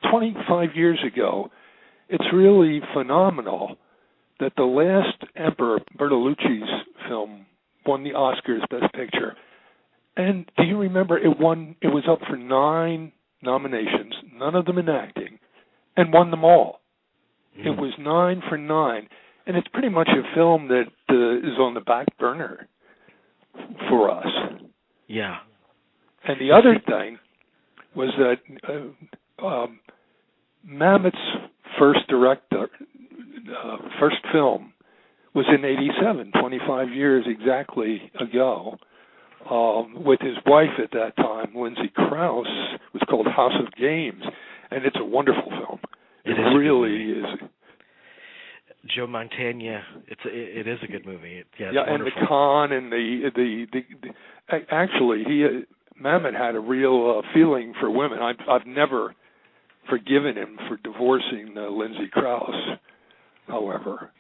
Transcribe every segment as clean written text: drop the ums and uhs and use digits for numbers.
25 years ago, it's really phenomenal that the last Emperor, Bertolucci's film, won the Oscars Best Picture. And do you remember it was up for 9 nominations, none of them in acting, and won them all. It was 9 for 9. And it's pretty much a film that is on the back burner for us. Yeah. And the other thing was that Mamet's first film was in '87, 25 years exactly ago, with his wife at that time, Lindsay Crouse. It was called House of Games, and it's a wonderful film. It really is. Joe Mantegna, it is a good movie. And the con and actually Mamet had a real feeling for women. I've never forgiven him for divorcing Lindsay Crouse. However,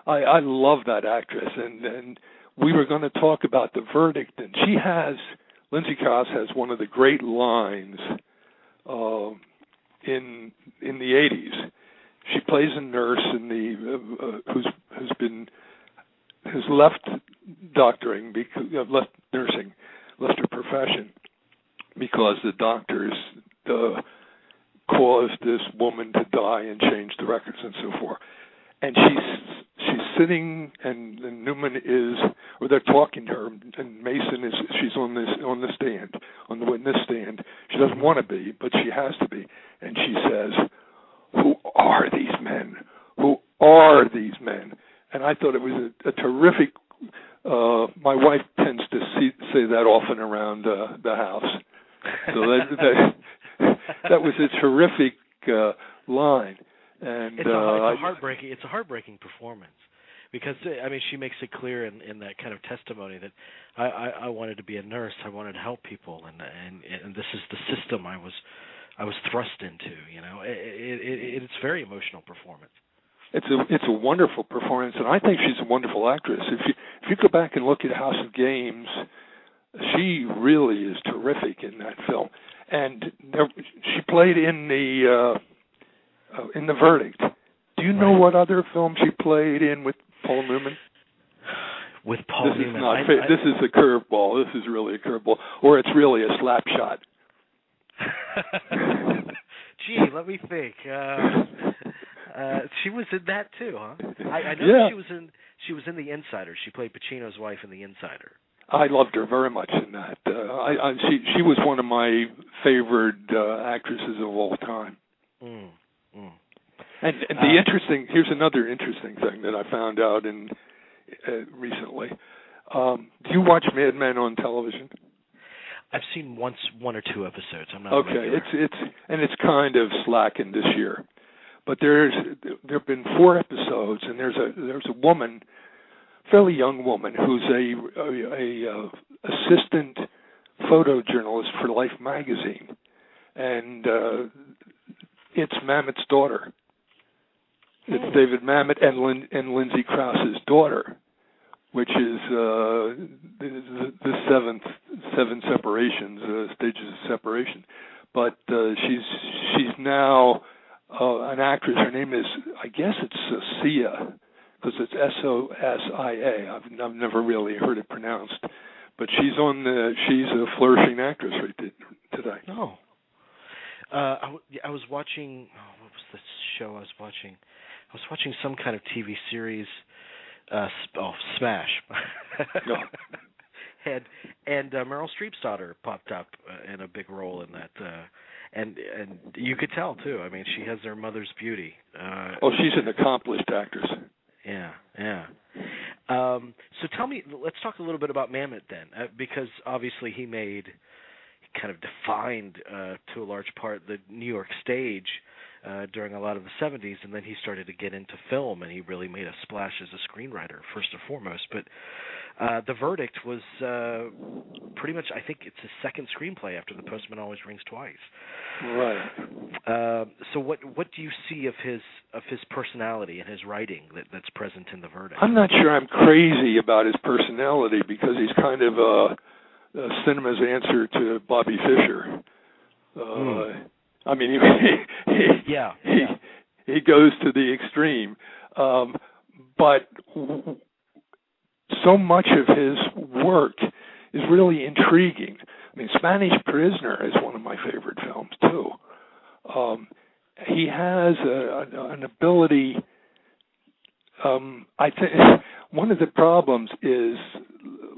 I love that actress, and we were going to talk about The Verdict, and Lindsay Crouse has one of the great lines in the 80s. She plays a nurse who's left doctoring, left nursing, left her profession because the doctors caused this woman to die and change the records and so forth. And she's sitting, and Newman or they're talking to her, and Mason she's on the stand, on the witness stand. She doesn't want to be, but she has to be, and she says, "Who are these men? Who are these men?" And I thought it was a terrific. My wife tends to say that often around the house, so that was a terrific line. And it's a heartbreaking performance, because she makes it clear in that kind of testimony that I wanted to be a nurse, I wanted to help people, and this is the system I was thrust into. It's a very emotional performance. It's a wonderful performance, and I think she's a wonderful actress. If you go back and look at House of Games, she really is terrific in that film. And she played in The Verdict. Do you know what other film she played in with Paul Newman? With Paul Newman. This is a curveball. This is really a curveball, or it's really a slap shot. Gee, let me think. She was in that too, huh? I know she was in The Insider. She played Pacino's wife in The Insider. I loved her very much in that. She was one of my favorite actresses of all time. And here's another interesting thing that I found out recently. Do you watch Mad Men on television? I've seen one or two episodes. I'm not okay. It's kind of slackened this year, but there have been 4 episodes, and there's a woman, fairly young woman, who's a assistant photojournalist for Life magazine, and it's Mamet's daughter. It's David Mamet and Lindsay Crouse's daughter, which is the 7 separations, stages of separation. But she's now an actress. Her name is, I guess it's Sosia, because it's Sosia. I've never really heard it pronounced, but she's a flourishing actress right today. Oh. I was watching. What was the show I was watching? I was watching some kind of TV series. Smash. No. and Meryl Streep's daughter popped up in a big role in that, and you could tell too. I mean, she has her mother's beauty. She's an accomplished actress. Yeah. So tell me, let's talk a little bit about Mamet then, because obviously he kind of defined to a large part the New York stage during a lot of the 70s, and then he started to get into film, and he really made a splash as a screenwriter, first and foremost. But The Verdict was pretty much, I think it's his second screenplay after The Postman Always Rings Twice. Right. So what do you see of his personality and his writing that's present in The Verdict? I'm not sure I'm crazy about his personality, because he's kind of cinema's answer to Bobby Fischer. I mean, yeah. he goes to the extreme. But so much of his work is really intriguing. I mean, Spanish Prisoner is one of my favorite films too. He has an ability. I think one of the problems is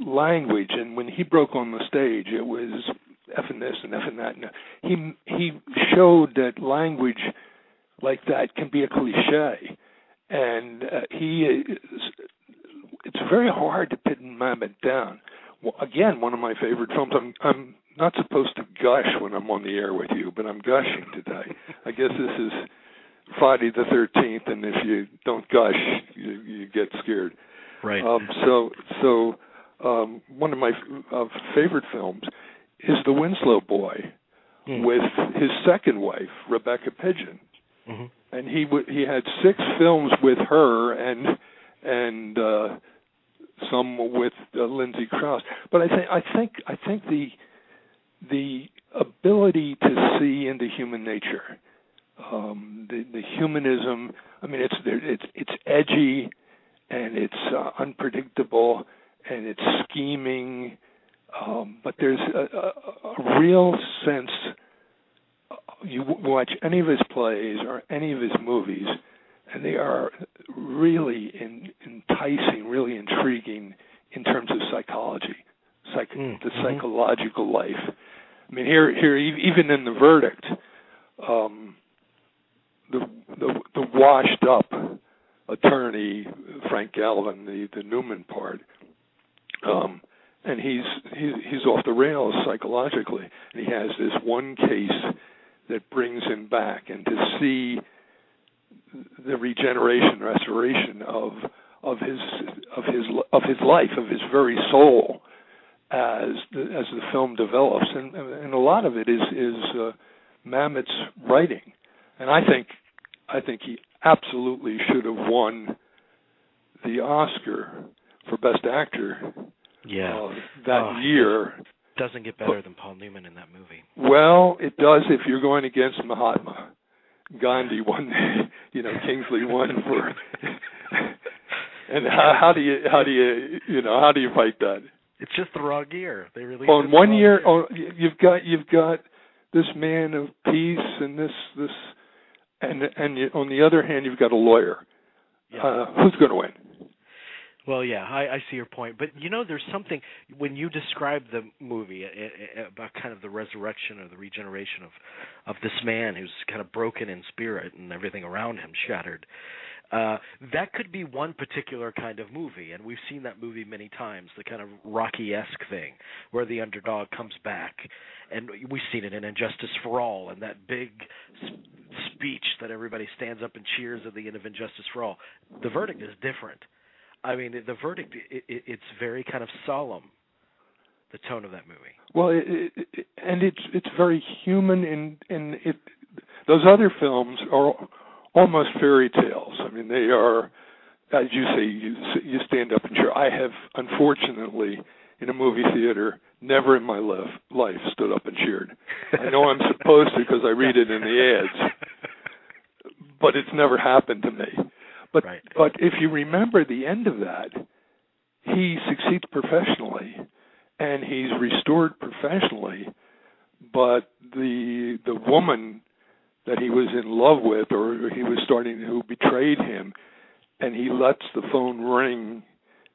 language, and when he broke on the stage, it was effing this and effing that. And he showed that language like that can be a cliche, and it's very hard to pin Mamet down. Well, again, one of my favorite films. I'm not supposed to gush when I'm on the air with you, but I'm gushing today. I guess this is Friday the 13th, and if you don't gush, you get scared. Right. So one of my favorite films is The Winslow Boy with his second wife, Rebecca Pidgeon. Mm-hmm. And he had 6 films with her and some with Lindsay Crouse. But I think the ability to see into human nature, the humanism. I mean, it's edgy and it's unpredictable and it's scheming, but there's a real sense. You watch any of his plays or any of his movies, and they are really enticing, really intriguing in terms of psychology, the psychological life. I mean, here, even in The Verdict, the washed-up attorney Frank Galvin, the Newman part, and he's off the rails psychologically, and he has this one case that brings him back, and to see the regeneration, restoration of his life, of his very soul, as the film develops, and a lot of it is Mamet's writing, and I think he absolutely should have won the Oscar for Best Actor. That year. Doesn't get better than Paul Newman in that movie. Well, it does if you're going against Mahatma. Gandhi won, Kingsley won for. And how do you fight that? It's just the wrong year. They released on one year. You've got this man of peace and this, and on the other hand, you've got a lawyer. Yeah. Who's going to win? Well, yeah, I see your point. But, there's something, when you describe the movie about kind of the resurrection or the regeneration of this man who's kind of broken in spirit and everything around him shattered, that could be one particular kind of movie. And we've seen that movie many times, the kind of Rocky-esque thing where the underdog comes back. And we've seen it in Injustice for All and that big speech that everybody stands up and cheers at the end of Injustice for All. The Verdict is different. I mean, The Verdict, it's very kind of solemn, the tone of that movie. Well, it's very human, and those other films are almost fairy tales. I mean, they are, as you say, you stand up and cheer. I have, unfortunately, in a movie theater, never in my life stood up and cheered. I know I'm supposed to because I read it in the ads, but it's never happened to me. But if you remember the end of that, he succeeds professionally, and he's restored professionally. But the woman that he was in love with, or who betrayed him, and he lets the phone ring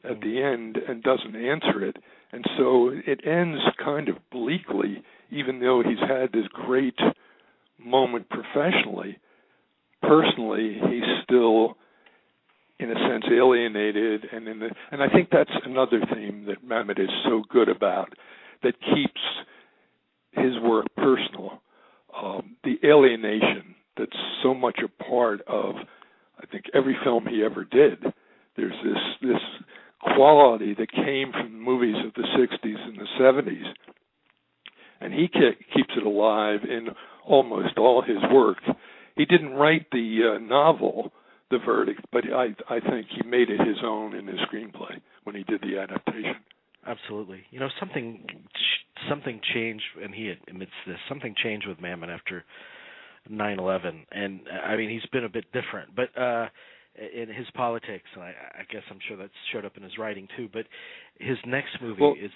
at the end and doesn't answer it, and so it ends kind of bleakly, even though he's had this great moment professionally. Personally, he's still, in a sense, alienated, and I think that's another theme that Mamet is so good about, that keeps his work personal. The alienation that's so much a part of, I think, every film he ever did. There's this quality that came from the movies of the 60s and the 70s, and he keeps it alive in almost all his work. He didn't write the novel, The Verdict, but I think he made it his own in his screenplay when he did the adaptation. Absolutely. Something changed, and he admits this. Something changed with Mamet after 9/11, and I mean he's been a bit different, but in his politics, and I guess I'm sure that's showed up in his writing too. But his next movie is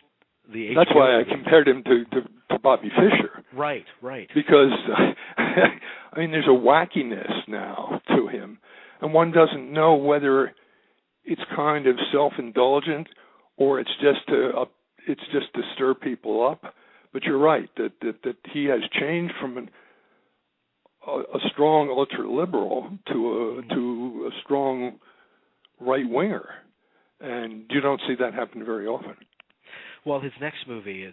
the HBO That's why movie. I compared him to Bobby Fischer. Right. Because I mean, there's a wackiness now to him, and one doesn't know whether it's kind of self-indulgent or it's just to stir people up. But you're right that he has changed from a strong ultra-liberal to a strong right-winger, and you don't see that happen very often. Well, his next movie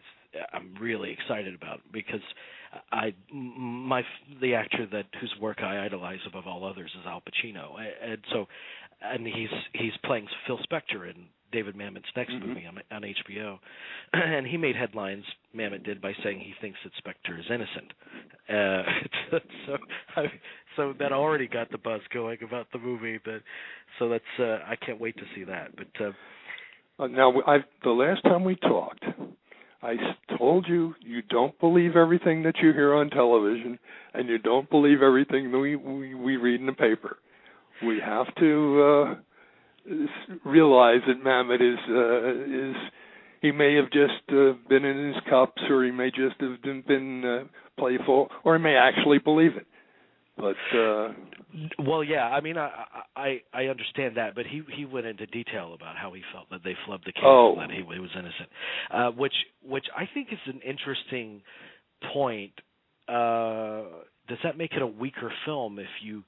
I'm really excited about because the actor whose work I idolize above all others is Al Pacino, and he's playing Phil Spector in David Mamet's next movie on HBO, and he made headlines, Mamet did, by saying he thinks that Spector is innocent. So that already got the buzz going about the movie. So that's I can't wait to see that. But now, the last time we talked, I told you don't believe everything that you hear on television, and you don't believe everything that we read in the paper. We have to realize that Mamet is he may have just been in his cups, or he may just have been playful, or he may actually believe it. But well, yeah, I mean, I understand that, but he went into detail about how he felt that they flubbed the case and that he was innocent, which I think is an interesting point. Does that make it a weaker film if you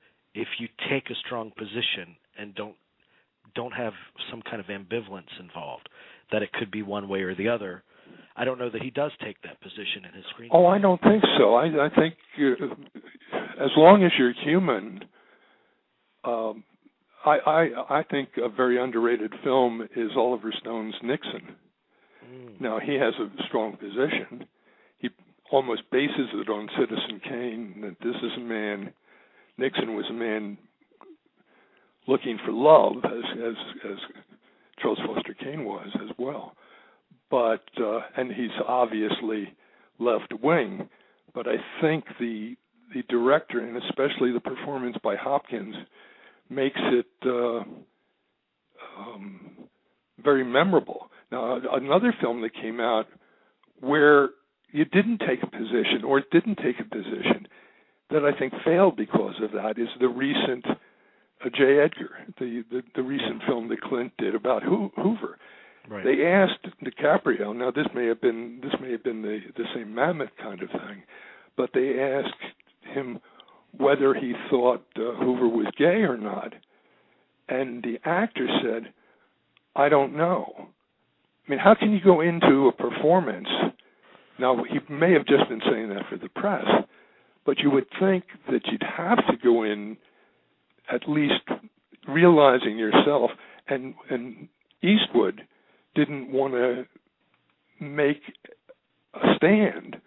take a strong position and don't have some kind of ambivalence involved, that it could be one way or the other? I don't know that he does take that position in his screenplay. Oh, I don't think so. I think as long as you're human, I think a very underrated film is Oliver Stone's Nixon. Now, he has a strong position. He almost bases it on Citizen Kane, that this is a man, Nixon was a man looking for love, as Charles Foster Kane was as well. But and he's obviously left wing. But I think the director, and especially the performance by Hopkins, makes it very memorable. Now, another film that came out where you didn't take a position, or it didn't take a position, that I think failed because of that, is the recent J. Edgar, the recent film that Clint did about Hoover. Right. They asked DiCaprio. Now, this may have been the same Mamet kind of thing, but they asked him whether he thought Hoover was gay or not, and the actor said, "I don't know." I mean, how can you go into a performance? Now, he may have just been saying that for the press, but you would think that you'd have to go in at least realizing yourself, and Eastwood didn't want to make a stand.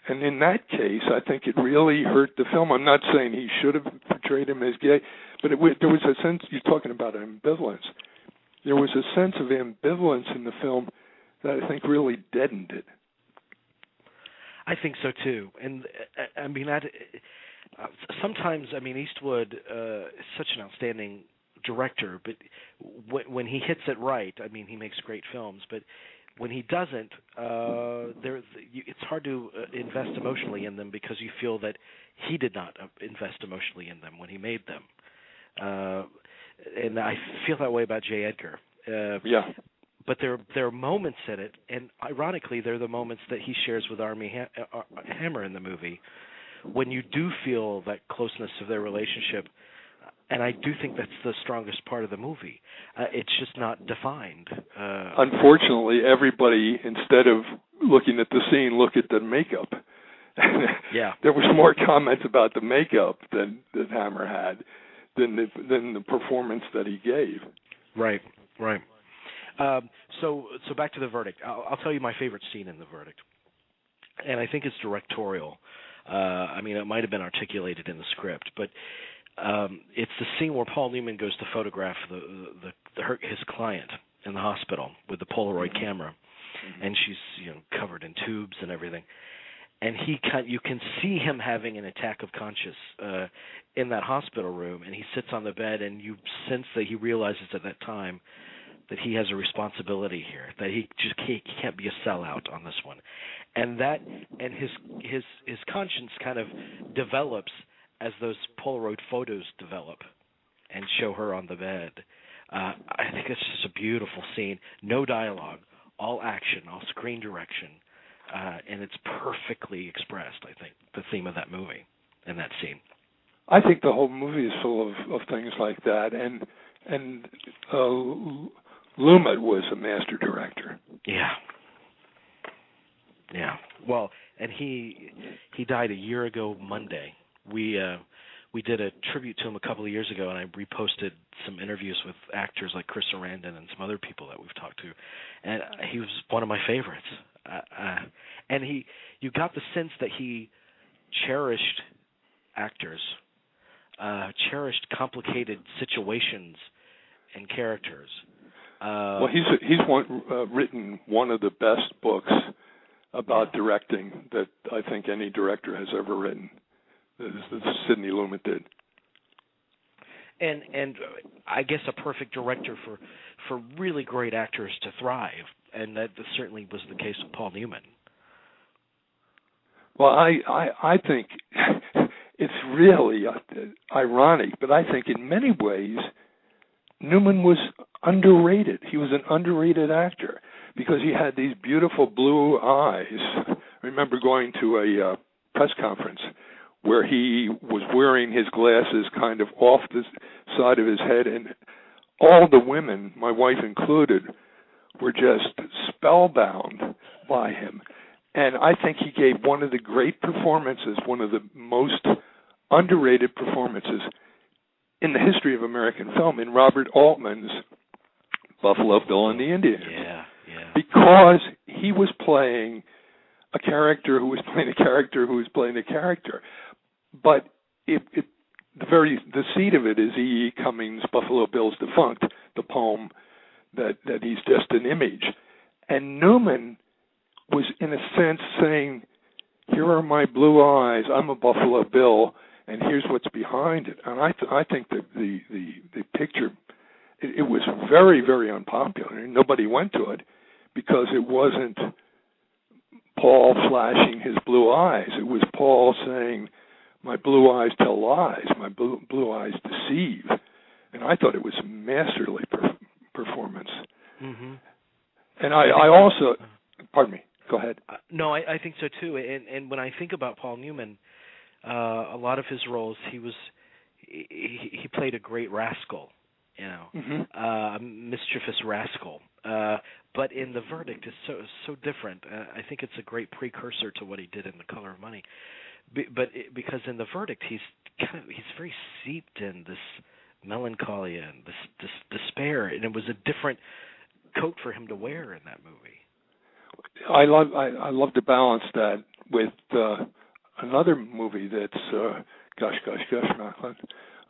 And in that case, I think it really hurt the film. I'm not saying he should have portrayed him as gay, but there was a sense, you're talking about ambivalence, there was a sense of ambivalence in the film that I think really deadened it. I think so too. And I mean, sometimes, I mean, Eastwood is such an outstanding director, but when he hits it right, I mean, he makes great films, but when he doesn't, it's hard to invest emotionally in them because you feel that he did not invest emotionally in them when he made them. And I feel that way about J. Edgar. Yeah. But there are moments in it, and ironically, they're the moments that he shares with Armie Hammer in the movie, when you do feel that closeness of their relationship. And I do think that's the strongest part of the movie. It's just not defined. Unfortunately, everybody, instead of looking at the scene, look at the makeup. Yeah. There was more comments about the makeup than Hammer had, than the performance that he gave. Right. So back to the verdict. I'll tell you my favorite scene in the verdict, and I think it's directorial. I mean, it might have been articulated in the script, but it's the scene where Paul Newman goes to photograph his client in the hospital with the Polaroid camera, and she's covered in tubes and everything. and you can see him having an attack of conscience in that hospital room, and he sits on the bed, and you sense that he realizes at that time that he has a responsibility here, that he can't be a sellout on this one, and his conscience kind of develops as those Polaroid photos develop and show her on the bed. I think it's just a beautiful scene. No dialogue, all action, all screen direction, and it's perfectly expressed, I think, the theme of that movie and that scene. I think the whole movie is full of things like that, and Lumet was a master director. Yeah. Well, and he died a year ago Monday. We did a tribute to him a couple of years ago, and I reposted some interviews with actors like Chris Sarandon and some other people that we've talked to, and he was one of my favorites. And you got the sense that he cherished actors, cherished complicated situations and characters. Well, he's written one of the best books about directing that I think any director has ever written. That Sidney Lumet did. And I guess a perfect director for really great actors to thrive, and that certainly was the case with Paul Newman. Well, I think it's really ironic, but I think in many ways Newman was underrated. He was an underrated actor because he had these beautiful blue eyes. I remember going to a press conference where he was wearing his glasses kind of off the side of his head, and all the women, my wife included, were just spellbound by him. And I think he gave one of the great performances, one of the most underrated performances in the history of American film, in Robert Altman's Buffalo Bill and the Indians. Yeah. Because he was playing a character who was playing a character who was playing a character. But the seed of it is E. E. Cummings' Buffalo Bill's Defunct, the poem that he's just an image. And Newman was, in a sense, saying, here are my blue eyes, I'm a Buffalo Bill, and here's what's behind it. And I think that the picture, it was very, very unpopular, and nobody went to it because it wasn't Paul flashing his blue eyes. It was Paul saying, my blue eyes tell lies, my blue eyes deceive. And I thought it was a masterly performance. Mm-hmm. And I also, pardon me, go ahead. No, I think so too. And when I think about Paul Newman, a lot of his roles, he played a great rascal, a mischievous rascal. But in The Verdict, it's so different. I think it's a great precursor to what he did in The Color of Money. Because in The Verdict, he's very seeped in this melancholy and this despair, and it was a different coat for him to wear in that movie. I love to balance that with another movie that's gosh, Macklin.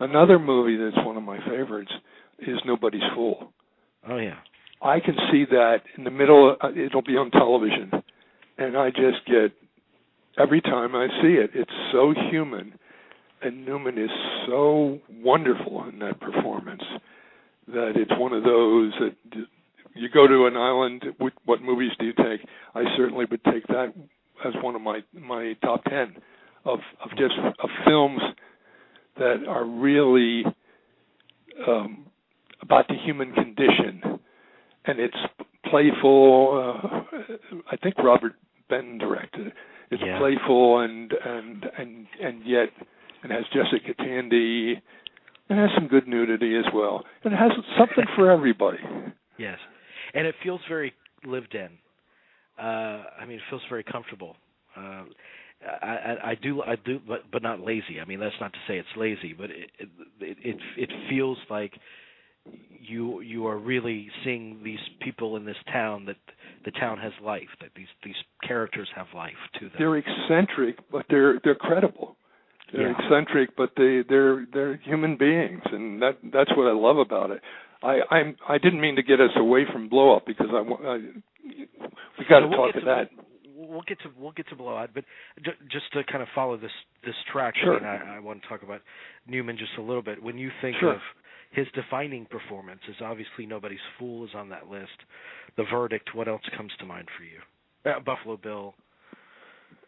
Another movie that's one of my favorites is Nobody's Fool. Oh yeah. I can see that in the middle. It'll be on television, and I just get. Every time I see it, it's so human, and Newman is so wonderful in that performance that it's one of those that you go to an island, what movies do you take? I certainly would take that as one of my top 10 of films that are really about the human condition, and it's playful. I think Robert Benton directed it. It's playful and yet it has Jessica Tandy. It has some good nudity as well. It has something for everybody. Yes, and it feels very lived in. It feels very comfortable. I do, but not lazy. I mean, that's not to say it's lazy, but it feels like you are really seeing these people in this town, that the town has life, that these characters have life to them. They're eccentric, but they're credible. They're eccentric, but they're human beings, and that's what I love about it. I didn't mean to get us away from Blow Up because we got to talk to that. We'll we'll get to Blowout, but just to kind of follow this track. Sure. I want to talk about Newman just a little bit. When you think Sure. of his defining performances, obviously Nobody's Fool is on that list. The Verdict. What else comes to mind for you? Buffalo Bill.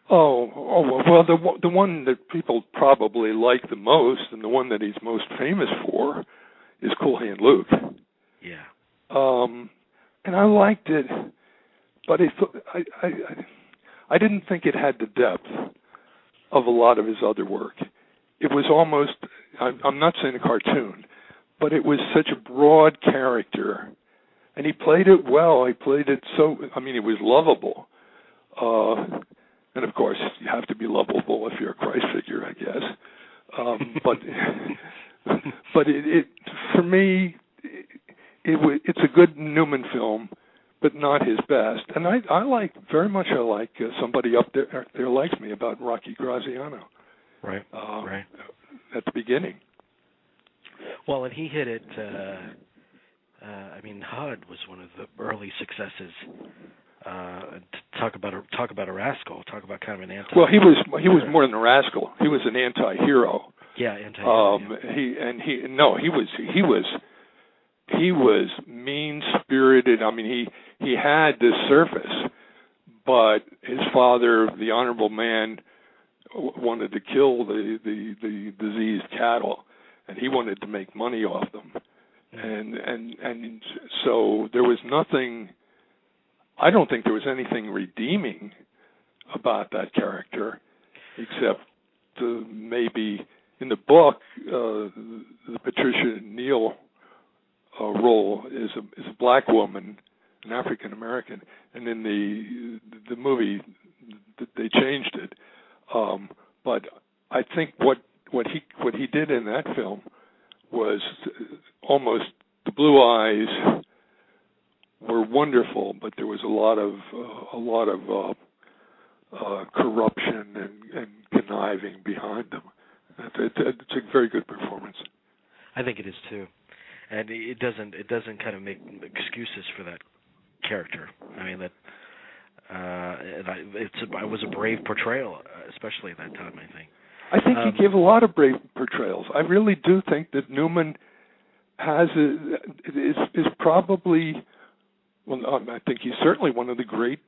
Well, the one that people probably like the most, and the one that he's most famous for, is Cool Hand Luke. Yeah. And I liked it, but I didn't think it had the depth of a lot of his other work. It was almost, I'm not saying a cartoon, but it was such a broad character, and he played it well. He played it it was lovable. And of course, you have to be lovable if you're a Christ figure, I guess. But it for me, it's a good Newman film, but not his best. And I like Somebody Up There Likes Me about Rocky Graziano. Right. Right. At the beginning. Well, and he hit it. HUD was one of the early successes. Talk about a rascal. Talk about kind of an anti. Well, he was more than a rascal. He was an anti-hero. Yeah, anti-hero. He was mean-spirited. I mean, he had this surface, but his father, the honorable man, wanted to kill the diseased cattle, and he wanted to make money off them, and so there was nothing. I don't think there was anything redeeming about that character, except maybe in the book, the Patricia Neal role is a black woman, an African American, and in the movie they changed it. But I think what he did in that film was almost, the blue eyes were wonderful, but there was a lot of corruption and conniving behind them. It's a very good performance. I think it is too, and it doesn't kind of make excuses for that character. I mean that. It was a brave portrayal, especially at that time, I think. He gave a lot of brave portrayals. I really do think that Newman is probably, I think he's certainly one of the great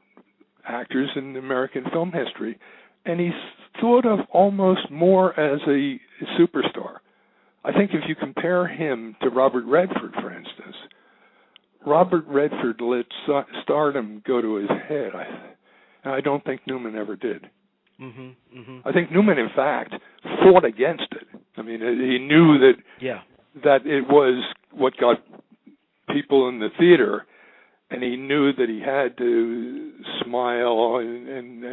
actors in American film history, and he's thought of almost more as a superstar. I think if you compare him to Robert Redford, for instance, Robert Redford let stardom go to his head, and I don't think Newman ever did. Mm-hmm, mm-hmm. I think Newman, in fact, fought against it. I mean, he knew that it was what got people in the theater, and he knew that he had to smile and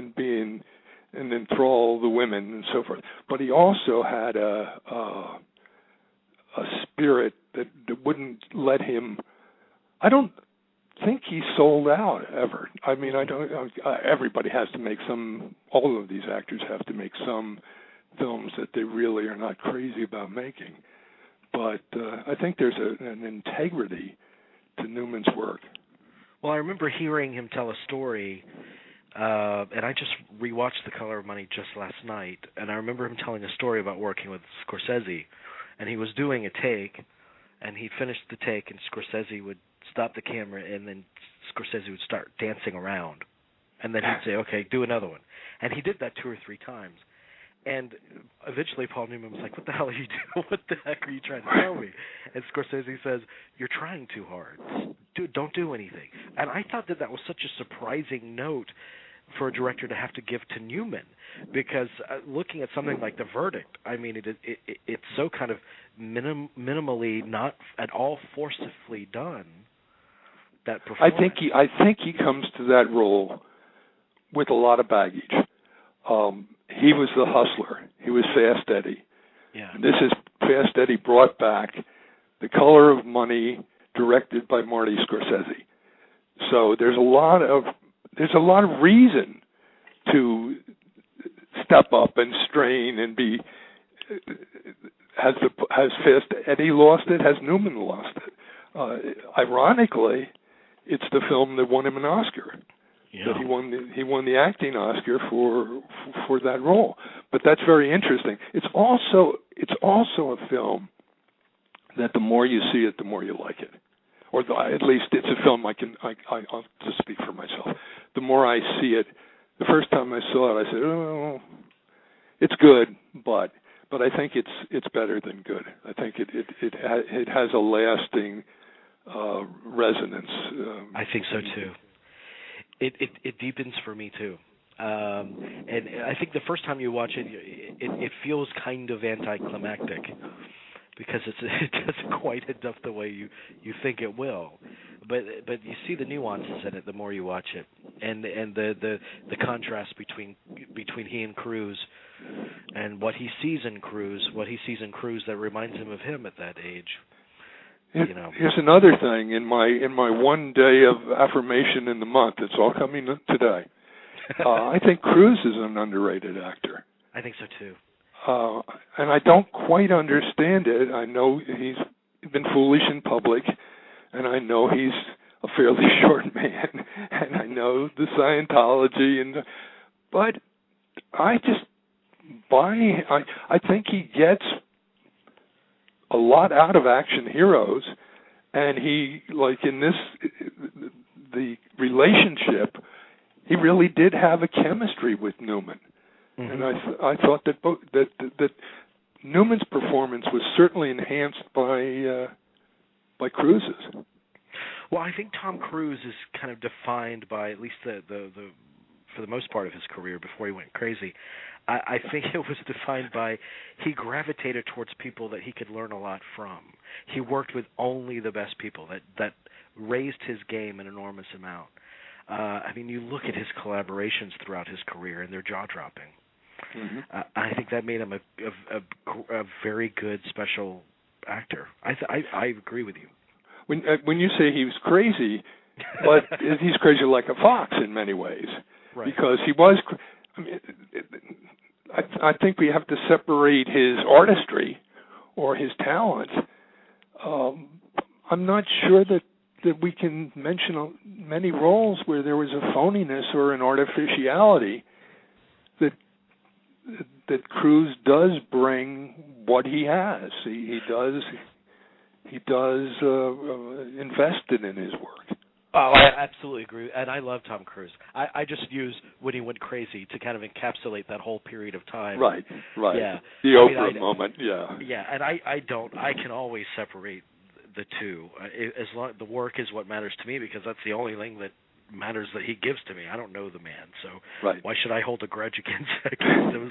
enthrall the women and so forth. But he also had a spirit that wouldn't let him. I don't think he sold out ever. I mean, everybody has to make some. All of these actors have to make some films that they really are not crazy about making. But I think there's an integrity to Newman's work. Well, I remember hearing him tell a story, and I just rewatched The Color of Money just last night, and I remember him telling a story about working with Scorsese, and he was doing a take, and he finished the take, and Scorsese would stop the camera, and then Scorsese would start dancing around, and then he'd say, "Okay, do another one," and he did that 2 or 3 times. And eventually Paul Newman was like, "What the hell are you doing? What the heck are you trying to tell me?" And Scorsese says, "You're trying too hard. Don't do anything." And I thought that was such a surprising note for a director to have to give to Newman, because looking at something like The Verdict, I mean, it's so kind of minimally, not at all forcefully done, that performance. I think he comes to that role with a lot of baggage. He was the hustler. He was Fast Eddie. Yeah. And this is Fast Eddie brought back The Color of Money, directed by Marty Scorsese. So there's a lot of reason to step up and strain and be. Has Fast Eddie lost it? Has Newman lost it? Ironically, it's the film that won him an Oscar. that he won the acting Oscar for that role. But that's very interesting. It's also a film that the more you see it, the more you like it. Or at least it's a film I'll just speak for myself. The more I see it, the first time I saw it, I said, "Oh, it's good," but I think it's better than good. I think it has a lasting resonance. I think so too. It deepens for me too. And I think the first time you watch it, it feels kind of anticlimactic, because it doesn't quite end up the way you think it will, but you see the nuances in it the more you watch it, and the contrast between he and Cruise, and what he sees in Cruise that reminds him of him at that age. Here's another thing in my one day of affirmation in the month. It's all coming today. I think Cruise is an underrated actor. I think so too. And I don't quite understand it. I know he's been foolish in public, and I know he's a fairly short man, and I know the Scientology, but I just I think he gets a lot out of action heroes, and he, like in the relationship, he really did have a chemistry with Newman. Mm-hmm. And I thought that Newman's performance was certainly enhanced by Cruise's. Well, I think Tom Cruise is kind of defined by, at least the for the most part of his career before he went crazy, I think it was defined by he gravitated towards people that he could learn a lot from. He worked with only the best people that raised his game an enormous amount. I mean, you look at his collaborations throughout his career, and they're jaw-dropping. Mm-hmm. I think that made him a very good special actor. I agree with you. When you say he was crazy, but he's crazy like a fox in many ways, right? Because he was. I mean, I think we have to separate his artistry or his talent. I'm not sure that we can mention many roles where there was a phoniness or an artificiality that Cruise does bring what he has. He does invested in his work. Oh, I absolutely agree, and I love Tom Cruise. I just use when he went crazy to kind of encapsulate that whole period of time. Right. Yeah. The Oprah moment, yeah. Yeah, and I can always separate the two. As long the work is what matters to me, because that's the only thing that matters that he gives to me. I don't know the man, so right. Why should I hold a grudge against those?